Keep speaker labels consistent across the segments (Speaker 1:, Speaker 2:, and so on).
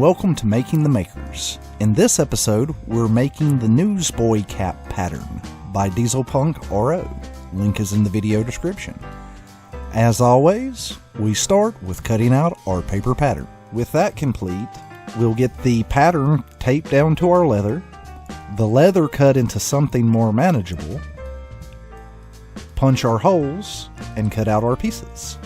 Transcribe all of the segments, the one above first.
Speaker 1: welcome to Making the Makers. In this episode, we're making the newsboy cap pattern by DieselPunkRo. Link is in the video description. As always, we start with cutting out our paper pattern. With that complete, we'll get the pattern taped down to our leather, the leather cut into something more manageable, punch our holes, and cut out our pieces.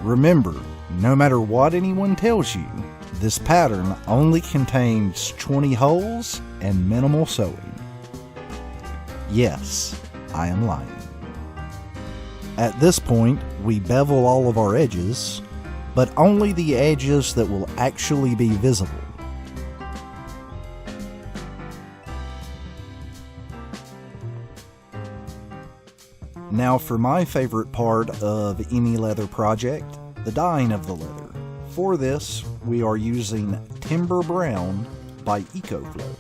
Speaker 1: Remember, no matter what anyone tells you, this pattern only contains 20 holes and minimal sewing. Yes, I am lying. At this point, we bevel all of our edges, but only the edges that will actually be visible. Now for my favorite part of any leather project, the dyeing of the leather. For this, we are using Timber Brown by EcoFlow.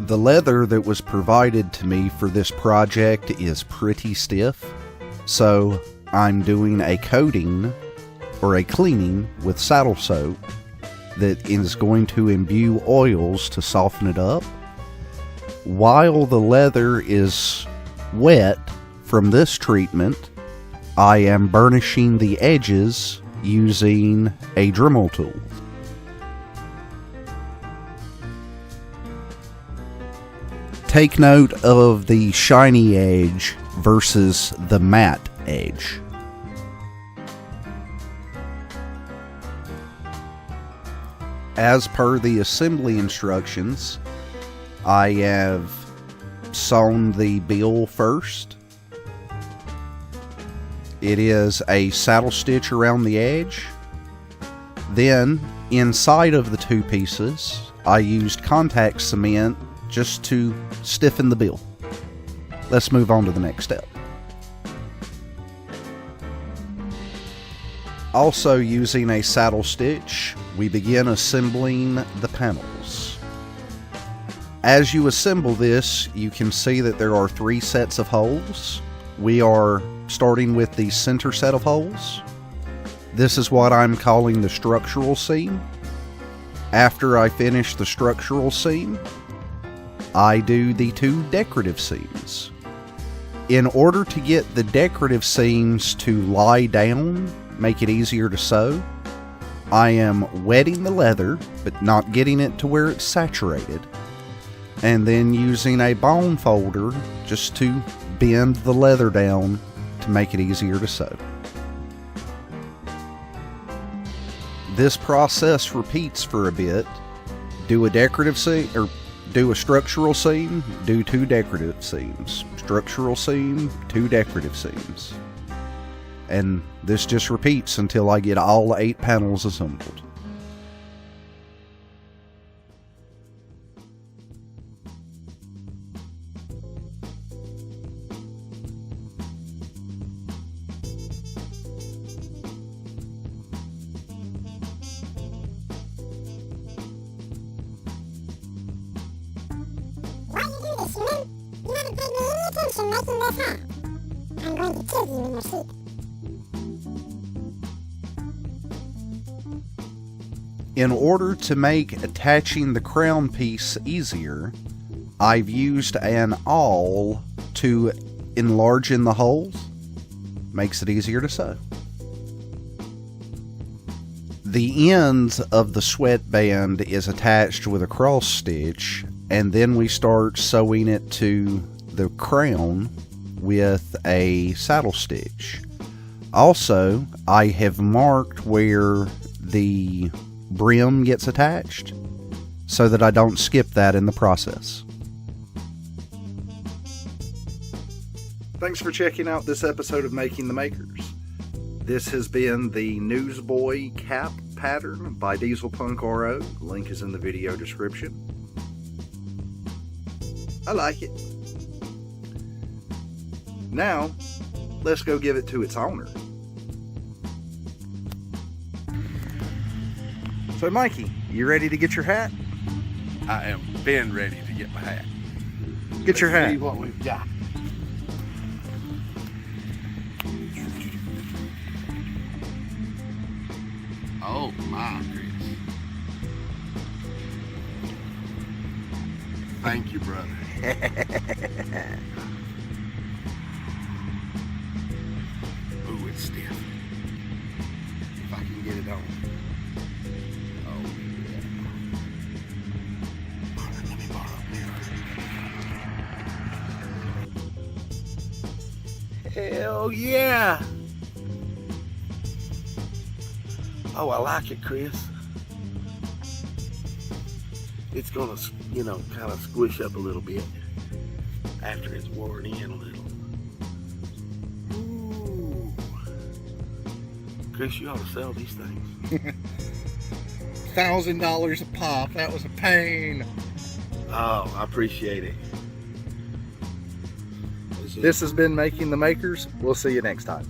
Speaker 1: The leather that was provided to me for this project is pretty stiff, so I'm doing a coating or a cleaning with saddle soap that is going to imbue oils to soften it up. While the leather is wet from this treatment, I am burnishing the edges using a Dremel tool. Take note of the shiny edge versus the matte edge. As per the assembly instructions, I have sewn the bill first. It is a saddle stitch around the edge. Then, inside of the two pieces, I used contact cement just to stiffen the bill. Let's move on to the next step. Also using a saddle stitch, we begin assembling the panels. As you assemble this, you can see that there are 3 sets of holes. We are starting with the center set of holes. This is what I'm calling the structural seam. After I finish the structural seam, I do the 2 decorative seams. In order to get the decorative seams to lie down, make it easier to sew, I am wetting the leather, but not getting it to where it's saturated, and then using a bone folder just to bend the leather down to make it easier to sew. This process repeats for a bit. Do a decorative seam, or do a structural seam, do 2 decorative seams. Structural seam, 2 decorative seams. And this just repeats until I get all 8 panels assembled.
Speaker 2: You haven't paid me any attention making this hat. I'm going to kill you in your sleep.
Speaker 1: In order to make attaching the crown piece easier, I've used an awl to enlarge in the holes. makes it easier to sew. The end of the sweatband is attached with a cross stitch, and then we start sewing it to the crown with a saddle stitch. Also, I have marked where the brim gets attached so that I don't skip that in the process. Thanks for checking out this episode of Making the Makers. This has been the Newsboy Cap pattern by DieselPunkRo. Link is in the video description. I like it. Now, let's go give it to its owner. So Mikey, you ready to get your hat?
Speaker 3: I am been ready to get my hat.
Speaker 1: Get your hat.
Speaker 3: See what we've got. Oh my, Chris. Thank you, brother. Ooh, it's stiff. If I can get it on. Oh, yeah. Let me borrow a mirror. Hell yeah! Oh, I like it, Chris. It's gonna, kind of squish up a little bit after it's worn in a little. Ooh. Chris, you ought to sell these things.
Speaker 4: $1,000 a pop. That was a pain.
Speaker 3: Oh, I appreciate it.
Speaker 1: This has been Making the Makers. We'll see you next time.